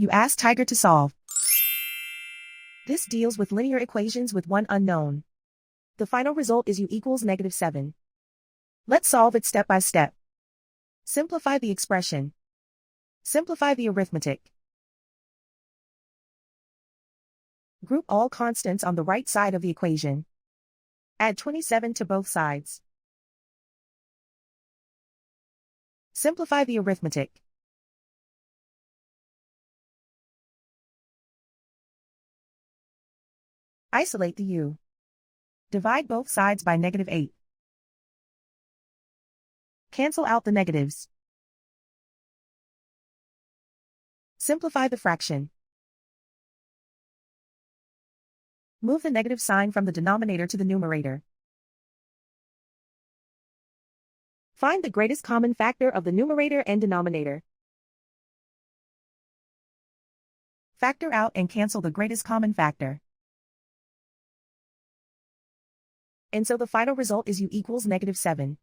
You ask Tiger to solve. This deals with linear equations with one unknown. The final result is u equals -7. Let's solve it step by step. Simplify the expression. Simplify the arithmetic. Group all constants on the right side of the equation. Add 27 to both sides. Simplify the arithmetic. Isolate the u. Divide both sides by -8. Cancel out the negatives. Simplify the fraction. Move the negative sign from the denominator to the numerator. Find the greatest common factor of the numerator and denominator. Factor out and cancel the greatest common factor. And so the final result is u equals -7.